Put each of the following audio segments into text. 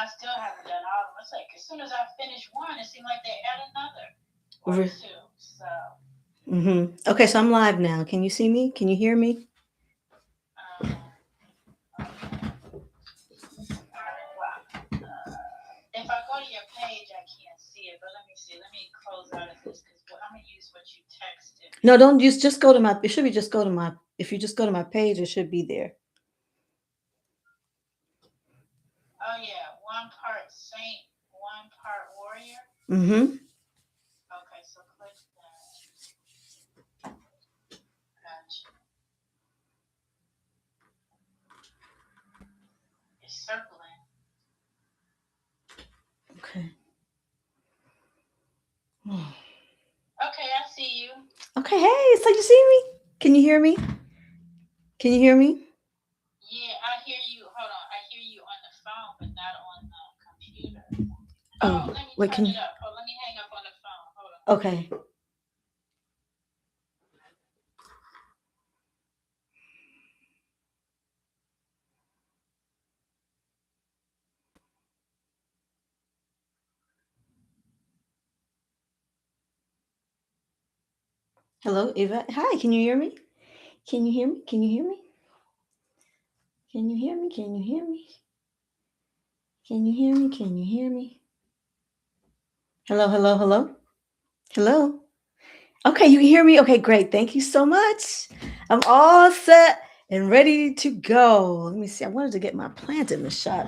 I still haven't done all of them. It's like as soon as I finish one, it seemed like they add another or two. So. Okay, so I'm live now. Can you see me? Can you hear me? If I go to your page, I can't see it. But let me see. Let me close out of this because I'm gonna use what you texted. No, don't use. Just go to my. It should be just go to my. If you just go to my page, it should be there. Oh yeah, one part saint, one part warrior. Okay, so click that. Gotcha. It's circling. Okay. Okay, I see you. Okay, hey, so you see me? Can you hear me? Can you hear me? Yeah, I hear you. Hold on, I hear you on the phone, but not on the computer. Oh, let me wait, turn it up. Oh, let me hang up on the phone. Hold on. Okay. Hello, Eva. Hi, can you hear me? Can you hear me? Can you hear me? Can you hear me? Can you hear me? Can you hear me? Can you hear me? Hello, hello, hello. Hello. Okay, you can hear me? Okay, great. Thank you so much. I'm all set and ready to go. Let me see. I wanted to get my plant in the shot.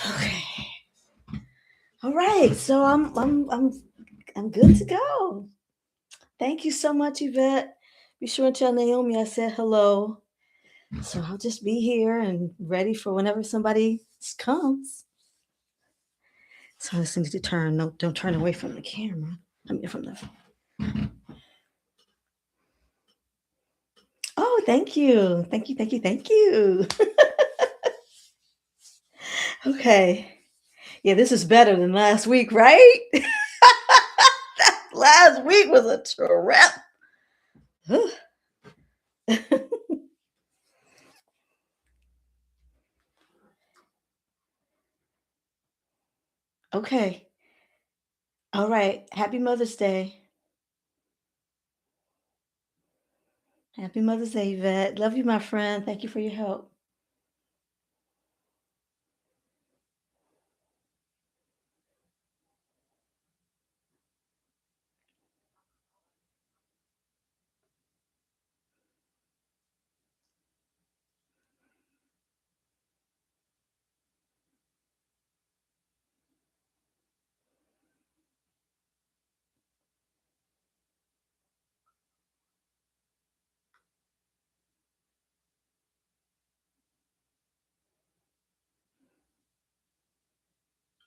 Okay. All right. So I'm good to go. Thank you so much, Yvette. Be sure and tell Naomi I said hello. So I'll just be here and ready for whenever somebody comes. So I just need to turn. No, don't turn away from the camera. I mean, from the. Oh, thank you, thank you, thank you, thank you. Okay, yeah, this is better than last week, right? Last week was a trip. Okay. All right. Happy Mother's Day. Happy Mother's Day, Yvette. Love you, my friend. Thank you for your help.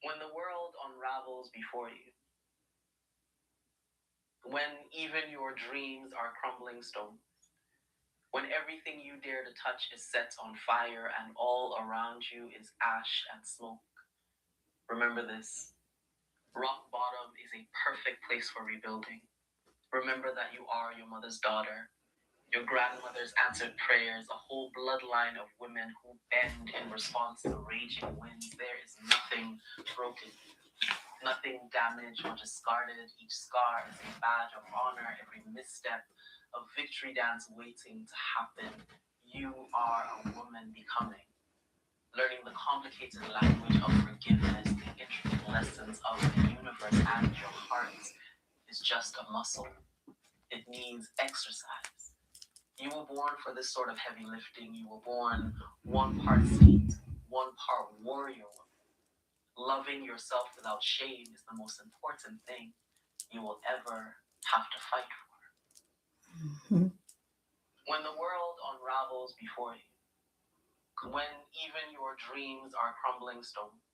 When the world unravels before you, when even your dreams are crumbling stones, when everything you dare to touch is set on fire and all around you is ash and smoke, remember this. Rock bottom is a perfect place for rebuilding. Remember that you are your mother's daughter. Your grandmother's answered prayers, a whole bloodline of women who bend in response to raging winds. There is nothing broken, nothing damaged or discarded. Each scar is a badge of honor, every misstep a victory dance waiting to happen. You are a woman becoming, learning the complicated language of forgiveness, the intricate lessons of the universe, and your heart is just a muscle. It needs exercise. You were born for this sort of heavy lifting. You were born one part saint, one part warrior woman. Loving yourself without shame is the most important thing you will ever have to fight for. Mm-hmm. When the world unravels before you, when even your dreams are crumbling stones,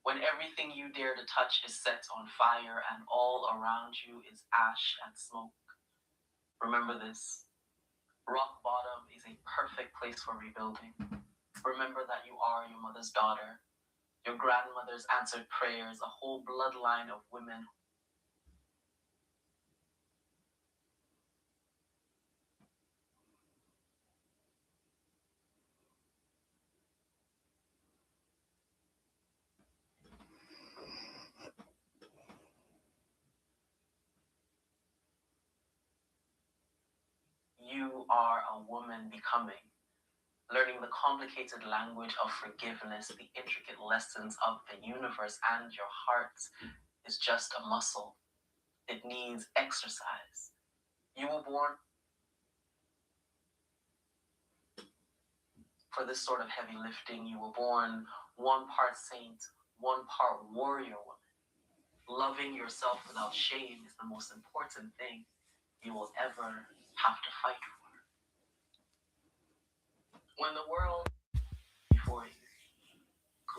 when everything you dare to touch is set on fire and all around you is ash and smoke, remember this. Rock bottom is a perfect place for rebuilding. Remember that you are your mother's daughter. Your grandmother's answered prayers, a whole bloodline of women. You are a woman becoming. Learning the complicated language of forgiveness, the intricate lessons of the universe and your heart is just a muscle. It needs exercise. You were born for this sort of heavy lifting. You were born one part saint, one part warrior woman. Loving yourself without shame is the most important thing you will ever have to fight for. When the world is before you,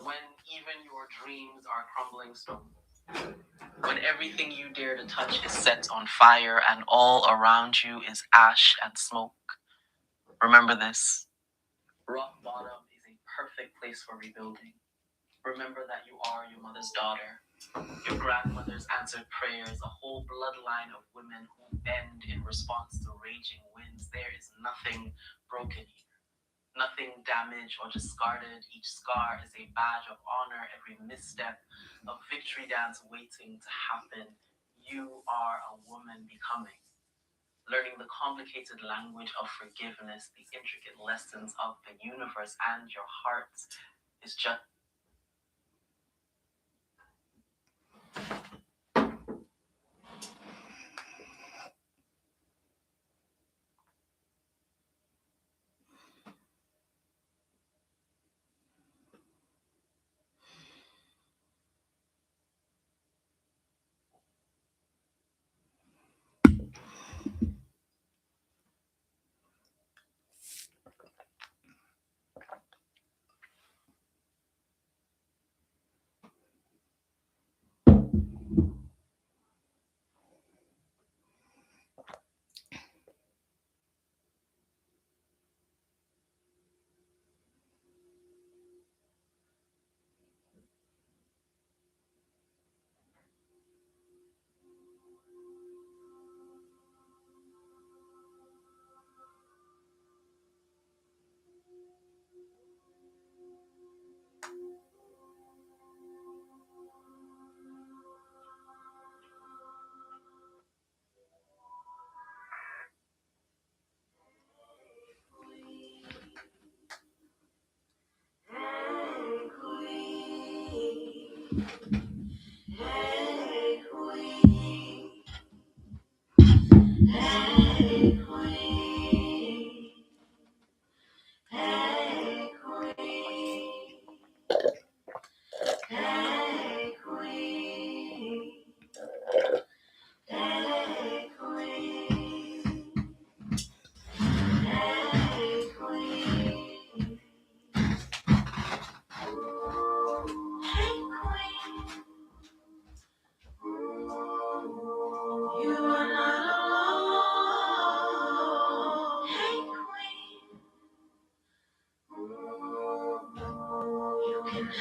when even your dreams are crumbling stones, when everything you dare to touch is set on fire and all around you is ash and smoke, remember this. Rock bottom is a perfect place for rebuilding. Remember that you are your mother's daughter, your grandmother's answered prayers, a whole bloodline of women who bend in response to raging winds. There is nothing broken here, nothing damaged or discarded. Each scar is a badge of honor, every misstep a victory dance waiting to happen. You are a woman becoming. Learning the complicated language of forgiveness, the intricate lessons of the universe and your heart is just...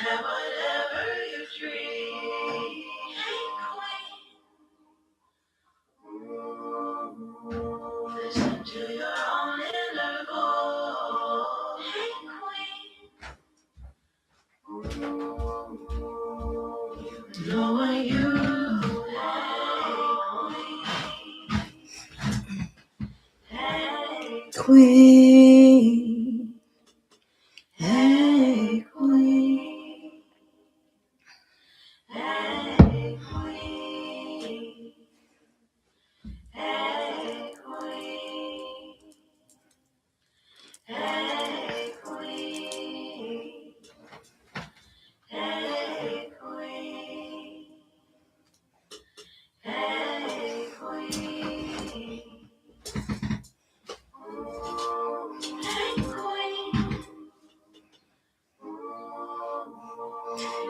Have whatever you dream. Hey, queen. Listen to your own inner voice. Hey, queen. You know what you hey, queen. Hey, queen. Hey, queen. Hey, queen. Hey, queen. Hey, queen. Hey, queen. Hey, queen.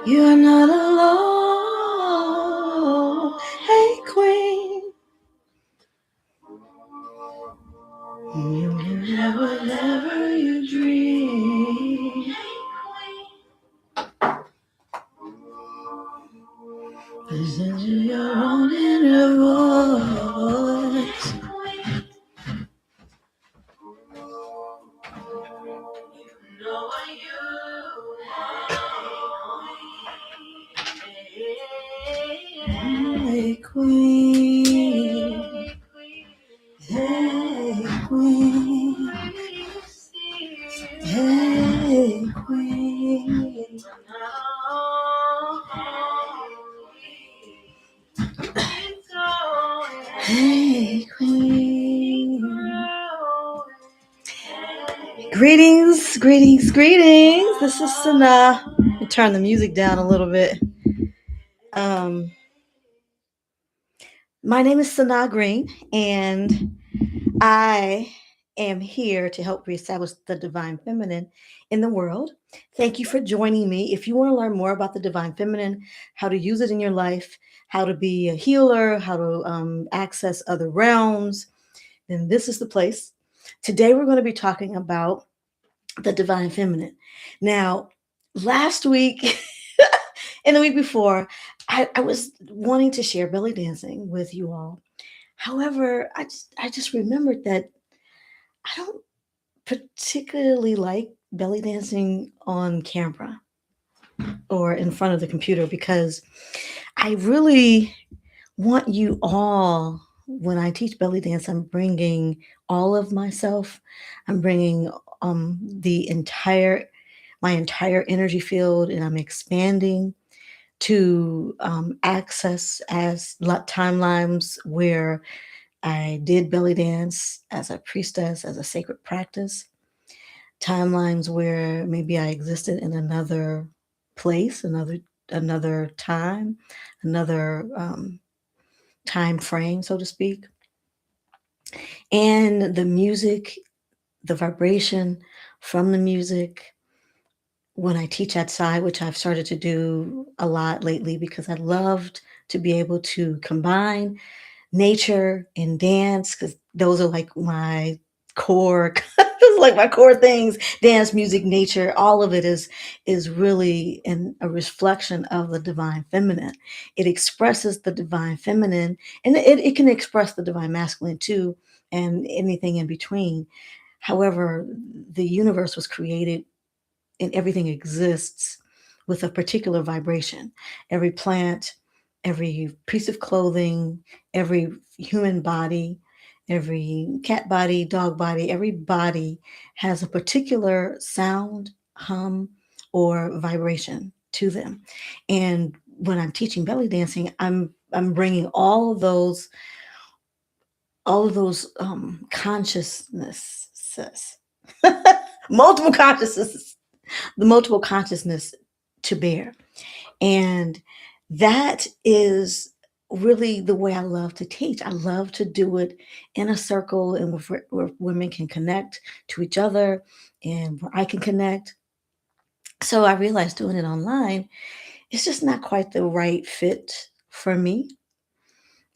You're not alone. Hey, queen. You can have whatever you dream. Hey, queen. Listen to your own inner voice. Hey, queen. You know what you hey, queen. Hey, queen. Hey, Queen. Greetings, greetings, greetings. This is Sana. Let me turn the music down a little bit. My name is Sana Green, and I am here to help reestablish the divine feminine in the world. Thank you for joining me. If you want to learn more about the divine feminine, how to use it in your life, how to be a healer, how to access other realms, then this is the place. Today, we're going to be talking about the divine feminine. Now, last week and the week before, I was wanting to share belly dancing with you all. However, I just remembered that I don't particularly like belly dancing on camera or in front of the computer because I really want you all, when I teach belly dance, I'm bringing all of myself. I'm bringing the entire my entire energy field, and I'm expanding to access as timelines where I did belly dance as a priestess, as a sacred practice, timelines where maybe I existed in another place, another time, another time frame, so to speak. And the music, the vibration from the music, when I teach outside, which I've started to do a lot lately because I loved to be able to combine nature and dance, because those are like my core those are like my core things. Dance, music, nature, all of it is really a reflection of the divine feminine. It expresses the divine feminine, and it can express the divine masculine too, and anything in between. However, the universe was created and everything exists with a particular vibration. Every plant, every piece of clothing, every human body, every cat body, dog body, every body has a particular sound, hum, or vibration to them. And when I'm teaching belly dancing, I'm bringing all of those consciousnesses, multiple consciousnesses, the multiple consciousness to bear. And that is really the way I love to teach. I love to do it in a circle and where women can connect to each other and where I can connect. So I realized doing it online, it's just not quite the right fit for me.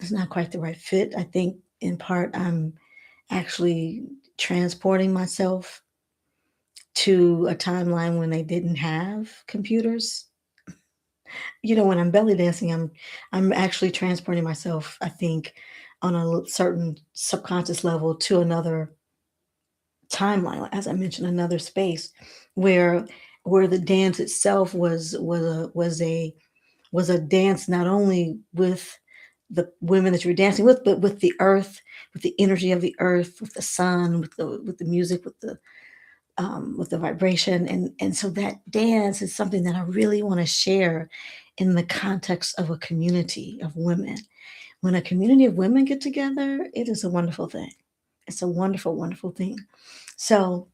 It's not quite the right fit. I think in part I'm actually transporting myself to a timeline when they didn't have computers. When I'm belly dancing, I'm actually transporting myself, I think, on a certain subconscious level to another timeline, as I mentioned, another space where the dance itself was a dance not only with the women that you were dancing with, but with the earth, with the energy of the earth, with the sun, with the music, with the vibration. And so that dance is something that I really want to share in the context of a community of women. When a community of women get together, it is a wonderful thing. It's a wonderful, wonderful thing. So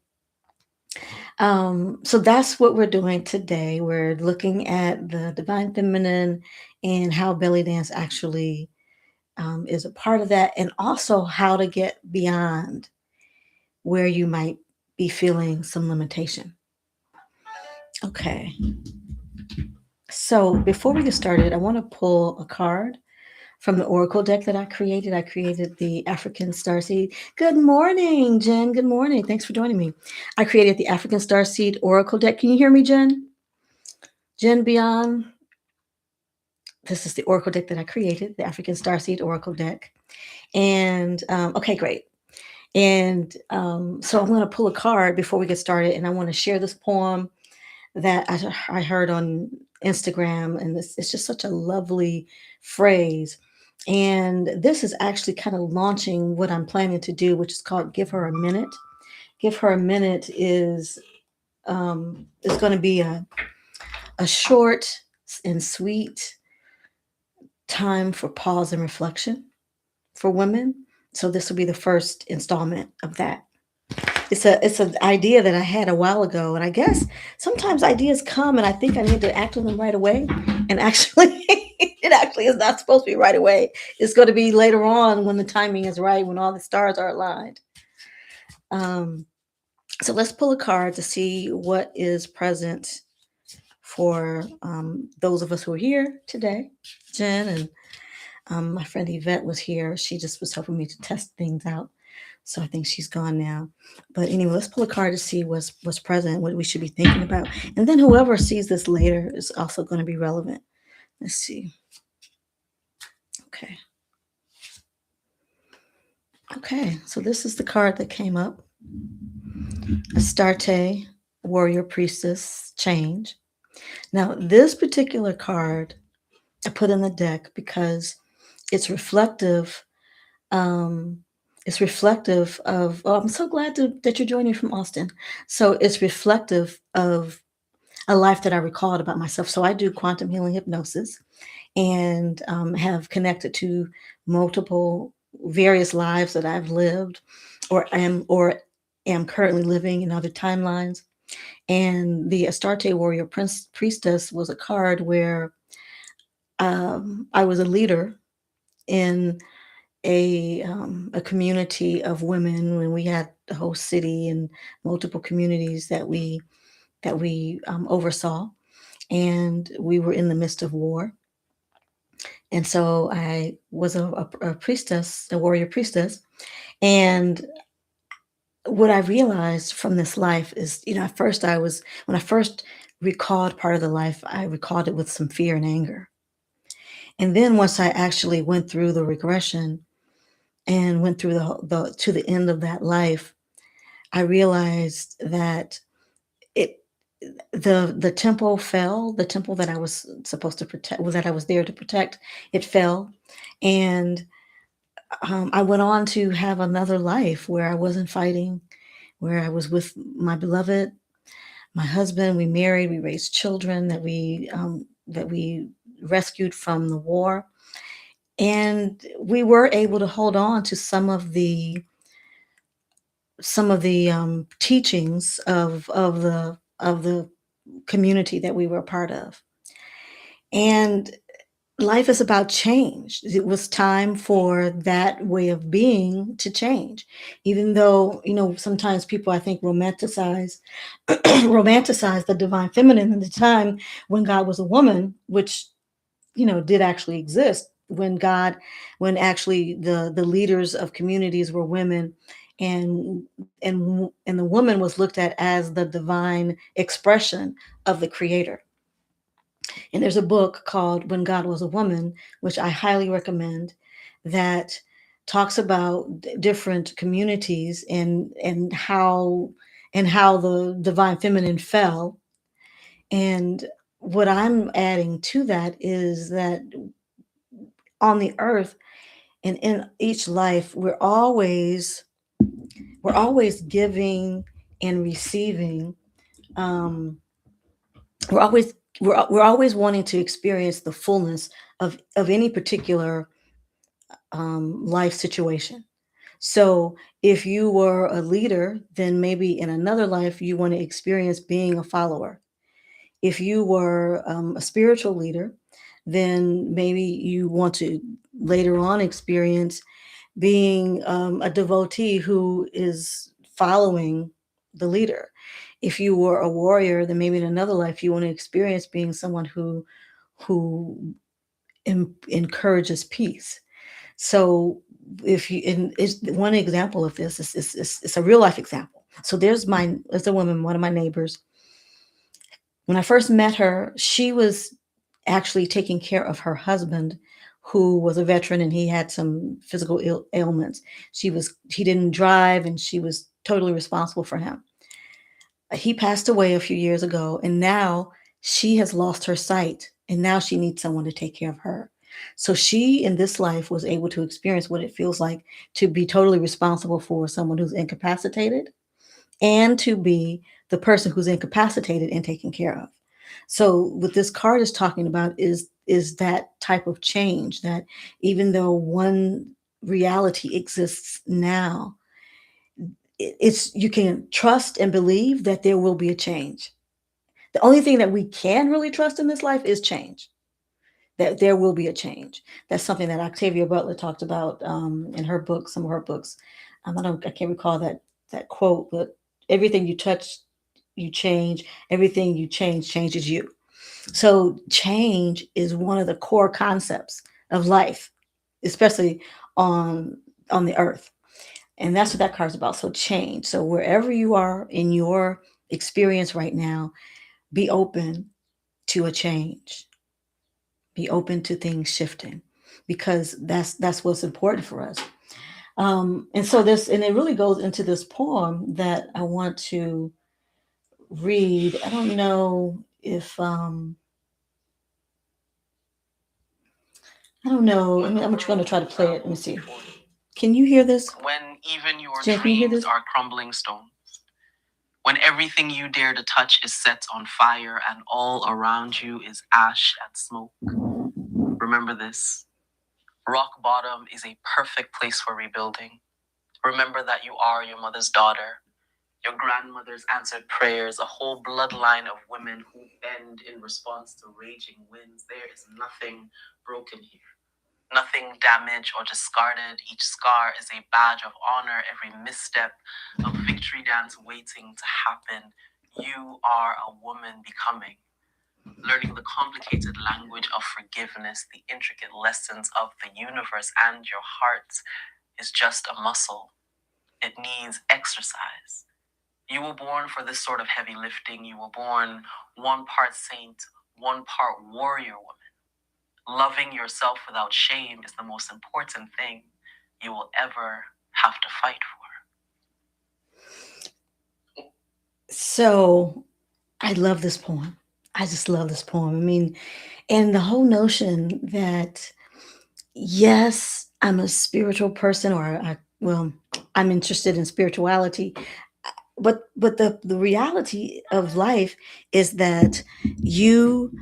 that's what we're doing today. We're looking at the divine feminine and how belly dance actually is a part of that, and also how to get beyond where you might be feeling some limitation. Okay. So before we get started, I want to pull a card from the Oracle deck that I created. I created the African Starseed. Good morning, Jen. Good morning. Thanks for joining me. I created the African Starseed Oracle deck. Can you hear me, Jen? Jen Beyond. This is the Oracle deck that I created, the African Starseed Oracle deck. And okay, great. And so I'm going to pull a card before we get started, and I want to share this poem that I heard on Instagram, and it's just such a lovely phrase. And this is actually kind of launching what I'm planning to do, which is called Give Her a Minute. Give Her a Minute is going to be a short and sweet time for pause and reflection for women. So this will be the first installment of that. It's an idea that I had a while ago, and I guess sometimes ideas come and I think I need to act on them right away. And actually, it actually is not supposed to be right away. It's going to be later on when the timing is right, when all the stars are aligned. Um, so let's pull a card to see what is present for those of us who are here today. Jen and my friend Yvette was here. She just was helping me to test things out. So I think she's gone now. But anyway, let's pull a card to see what's present, what we should be thinking about. And then whoever sees this later is also going to be relevant. Let's see. Okay. Okay, so this is the card that came up. Astarte, Warrior Priestess, Change. Now, this particular card I put in the deck because it's reflective. It's reflective of, oh, I'm so glad that you're joining from Austin. So it's reflective of a life that I recalled about myself. So I do quantum healing hypnosis and have connected to multiple various lives that I've lived or am currently living in other timelines. And the Astarte Warrior Priestess was a card where I was a leader in a community of women when we had the whole city and multiple communities that we oversaw, and we were in the midst of war. And so I was a priestess, a warrior priestess. And what I realized from this life is, at first when I first recalled part of the life, I recalled it with some fear and anger. And then once I actually went through the regression and went through the to the end of that life, I realized that the temple fell. The temple that I was supposed to protect, that I was there to protect, it fell. And I went on to have another life where I wasn't fighting, where I was with my beloved, my husband. We married, we raised children that we rescued from the war, and we were able to hold on to some of the teachings of the community that we were a part of. And life is about change. It was time for that way of being to change, even though sometimes people, I think, romanticize the divine feminine in the time when God was a woman, which did actually exist, when actually the leaders of communities were women, and the woman was looked at as the divine expression of the creator. And there's a book called When God Was a Woman, which I highly recommend, that talks about different communities and how the divine feminine fell. And what I'm adding to that is that on the earth and in each life, we're always giving and receiving. We're always wanting to experience the fullness of any particular life situation. So if you were a leader, then maybe in another life you want to experience being a follower. If you were a spiritual leader, then maybe you want to later on experience being a devotee who is following the leader. If you were a warrior, then maybe in another life you want to experience being someone who encourages peace. So if you, and it's one example of this is a real life example. So there's a woman, one of my neighbors. When I first met her, she was actually taking care of her husband, who was a veteran, and he had some physical ailments. He didn't drive, and she was totally responsible for him. He passed away a few years ago, and now she has lost her sight, and now she needs someone to take care of her. So she, in this life, was able to experience what it feels like to be totally responsible for someone who's incapacitated, and to be the person who's incapacitated and taken care of. So what this card is talking about is is that type of change, that even though one reality exists now, it's, you can trust and believe that there will be a change. The only thing that we can really trust in this life is change, that there will be a change. That's something that Octavia Butler talked about in her book, some of her books. I can't recall that quote, but everything you touch, you change. Everything you change changes you. So change is one of the core concepts of life, especially on on the earth. And that's what that card's about. So change. So wherever you are in your experience right now, be open to a change. Be open to things shifting, because that's what's important for us. And so this, and it really goes into this poem that I want to read. I don't know if I don't know. I'm just going to try to play it. Let me see. Can you hear this? When even your Jen, can you hear dreams this? are crumbling stones. When everything you dare to touch is set on fire and all around you is ash and smoke. Remember this. Rock bottom is a perfect place for rebuilding. Remember that you are your mother's daughter, your grandmother's answered prayers, a whole bloodline of women who bend in response to raging winds. There is nothing broken here. Nothing damaged or discarded. Each scar is a badge of honor, every misstep a victory dance waiting to happen. You are a woman becoming, learning the complicated language of forgiveness, the intricate lessons of the universe, and your heart is just a muscle. It needs exercise. You were born for this sort of heavy lifting. You were born one part saint, one part warrior woman. Loving yourself without shame is the most important thing you will ever have to fight for. So I love this poem. I just love this poem. I mean, and the whole notion that, yes, I'm a spiritual person, or well, I'm interested in spirituality, but the reality of life is that you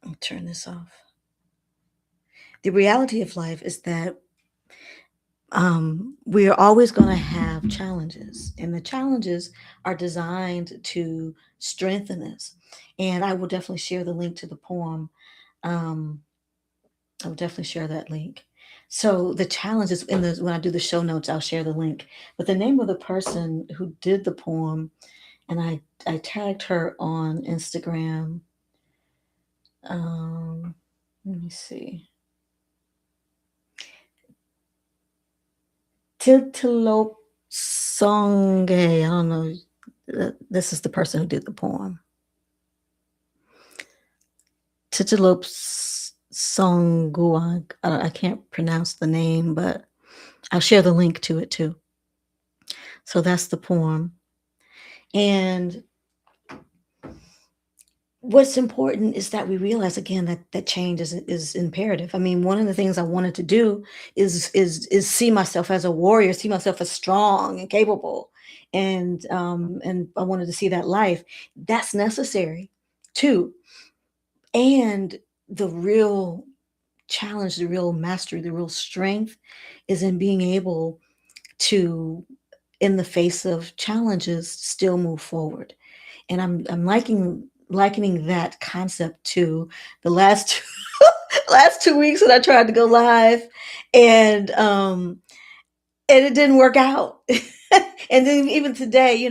let me turn this off. The reality of life is that we are always going to have challenges, and the challenges are designed to strengthen us. And I will definitely share the link to the poem. Um, I will definitely share that link. So the challenges in the, when I do the show notes, I'll share the link. But the name of the person who did the poem, and I tagged her on Instagram. Let me see. Titilope Songe. I don't know. This is the person who did the poem. Titilope Songuang. I can't pronounce the name, but I'll share the link to it too. So that's the poem. And what's important is that we realize again that change is imperative. I mean, one of the things I wanted to do is see myself as a warrior, see myself as strong and capable, and I wanted to see that life. That's necessary too. And the real challenge, the real mastery, the real strength is in being able to, in the face of challenges, still move forward. And I'm likening that concept to the last last 2 weeks when I tried to go live, and it didn't work out. And then even today,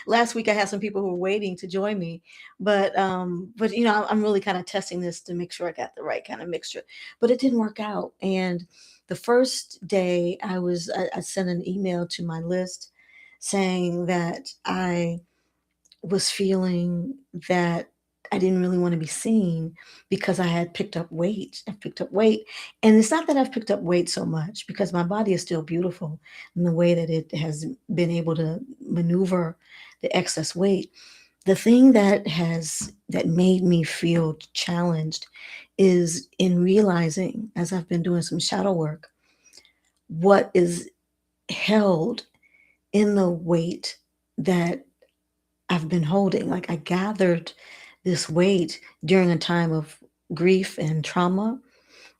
last week I had some people who were waiting to join me, but I'm really kind of testing this to make sure I got the right kind of mixture. But it didn't work out. And the first day I sent an email to my list saying that I was feeling that I didn't really want to be seen because I had picked up weight. I picked up weight. And it's not that I've picked up weight so much, because my body is still beautiful in the way that it has been able to maneuver the excess weight. The thing that made me feel challenged is in realizing, as I've been doing some shadow work, what is held in the weight that I've been holding. Like, I gathered this weight during a time of grief and trauma,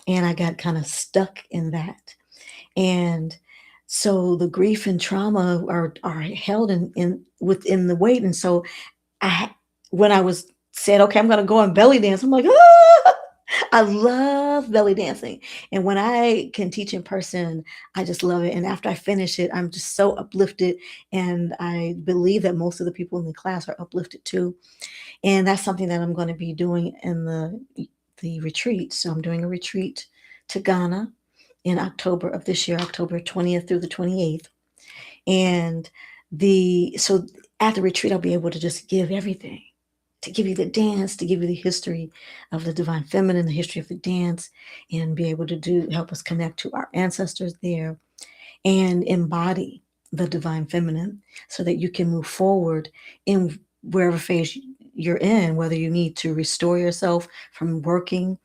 and I got kind of stuck in that. And so the grief and trauma are held in within the weight. And so I when I was said, okay, I'm gonna go and belly dance, I'm like, ah! I love belly dancing. And when I can teach in person, I just love it. And after I finish it, I'm just so uplifted. And I believe that most of the people in the class are uplifted too. And that's something that I'm going to be doing in the retreat. So I'm doing a retreat to Ghana in October of this year, October 20th through the 28th. And the so at the retreat, I'll be able to just give everything, to give you the dance, to give you the history of the divine feminine, the history of the dance, and be able to help us connect to our ancestors there and embody the divine feminine so that you can move forward in wherever phase you're in, whether you need to restore yourself from working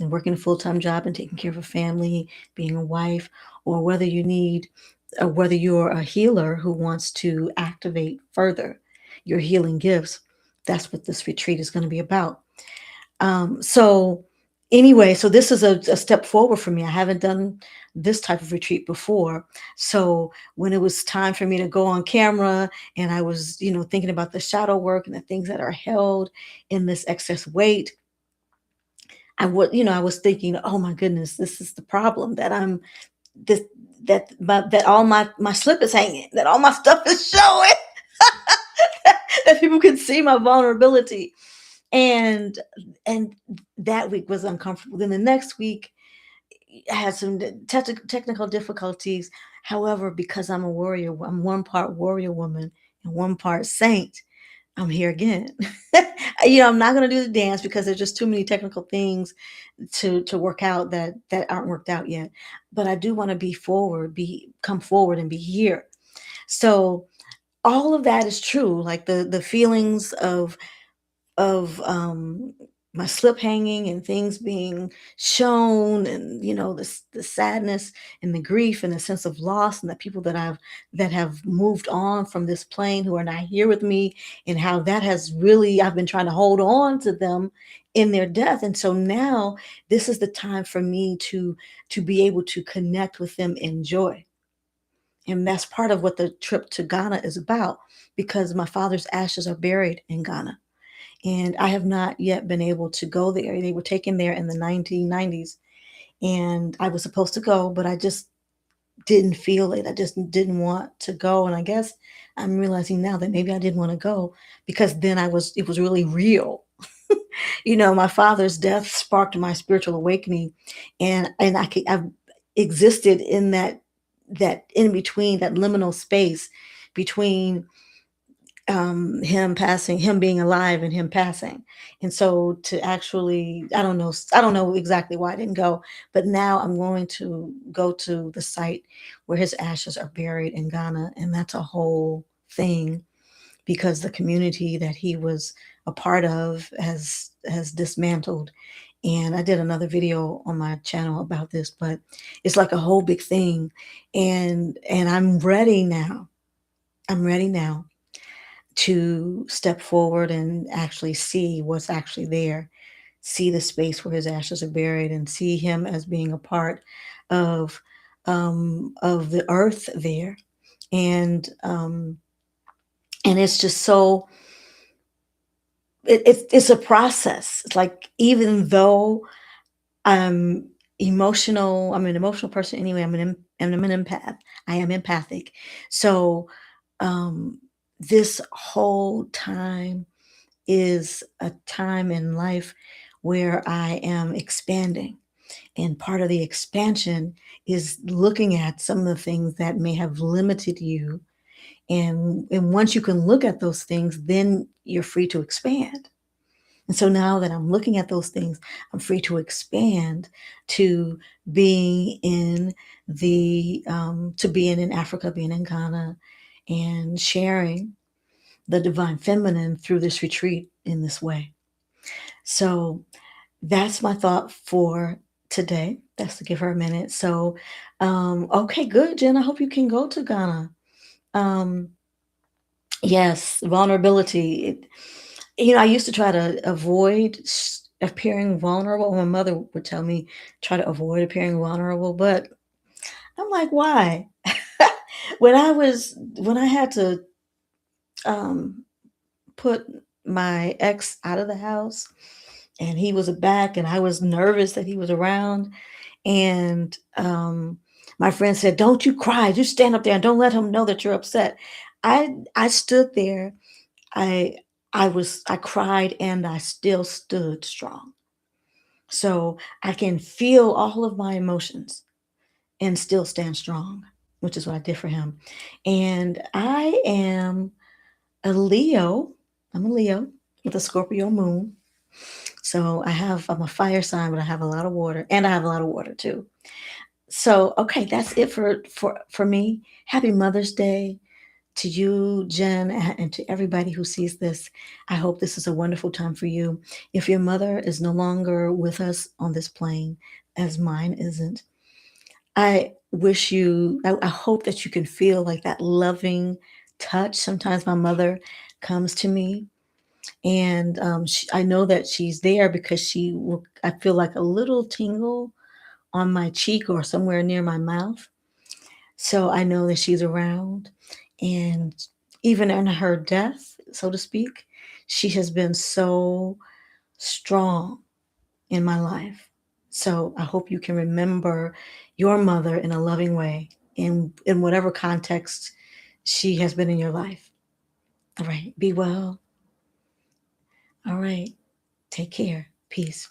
a full-time job and taking care of a family, being a wife, or whether you're a healer who wants to activate further your healing gifts. That's what this retreat is going to be about. So anyway, so this is a step forward for me. I haven't done this type of retreat before. So when it was time for me to go on camera and I was, thinking about the shadow work and the things that are held in this excess weight, I was thinking, oh my goodness, this is the problem that I'm this that all my slip is hanging, that all my stuff is showing, that people can see my vulnerability. And and that week was uncomfortable. Then the next week I had some technical difficulties. However, because I'm a warrior, I'm one part warrior woman and one part saint. I'm here again. I'm not going to do the dance because there's just too many technical things to work out that aren't worked out yet. But I do want to come forward and be here. So all of that is true. Like the feelings of my slip hanging and things being shown, and the sadness and the grief and the sense of loss, and the people that have moved on from this plane who are not here with me, and how that has really, I've been trying to hold on to them in their death. And so now this is the time for me to be able to connect with them in joy. And that's part of what the trip to Ghana is about, because my father's ashes are buried in Ghana. And I have not yet been able to go there. They were taken there in the 1990s, and I was supposed to go, but I just didn't feel it. I just didn't want to go. And I guess I'm realizing now that maybe I didn't want to go because then it was really real. My father's death sparked my spiritual awakening, and I've existed in that in between, that liminal space between him being alive and him passing. And so to actually, I don't know exactly why I didn't go, but now I'm going to go to the site where his ashes are buried in Ghana. And that's a whole thing, because the community that he was a part of has dismantled. And I did another video on my channel about this, but it's like a whole big thing. And I'm ready now. I'm ready now to step forward and actually see what's actually there, see the space where his ashes are buried, and see him as being a part of the earth there. And it's just so it's a process. It's like, even though I'm I'm an emotional person anyway. I'm an empath. I am empathic. So this whole time is a time in life where I am expanding. And part of the expansion is looking at some of the things that may have limited you. And once you can look at those things, then you're free to expand. And so now that I'm looking at those things, I'm free to expand to being in Africa, being in Ghana, and sharing the divine feminine through this retreat in this way. So that's my thought for today. That's to give her a minute. So, okay, good, Jen. I hope you can go to Ghana. Yes, vulnerability. I used to try to avoid appearing vulnerable. My mother would tell me try to avoid appearing vulnerable, but I'm like, why? When I had to um, put my ex out of the house, and he was back, and I was nervous that he was around, and my friend said, "Don't you cry. Just stand up there and don't let him know that you're upset." I stood there. I I cried, and I still stood strong. So I can feel all of my emotions and still stand strong, which is what I did for him. And I am a Leo. I'm a Leo with a Scorpio moon. So I'm a fire sign, but I have a lot of water, and I have a lot of water too. So okay, that's it for me. Happy Mother's Day to you, Jen, and to everybody who sees this. I hope this is a wonderful time for you. If your mother is no longer with us on this plane, as mine isn't, I hope that you can feel like that loving touch. Sometimes my mother comes to me, and I know that she's there because I feel like a little tingle on my cheek or somewhere near my mouth. So I know that she's around. And even in her death, so to speak, she has been so strong in my life. So I hope you can remember your mother in a loving way in whatever context she has been in your life. All right. Be well. All right. Take care. Peace.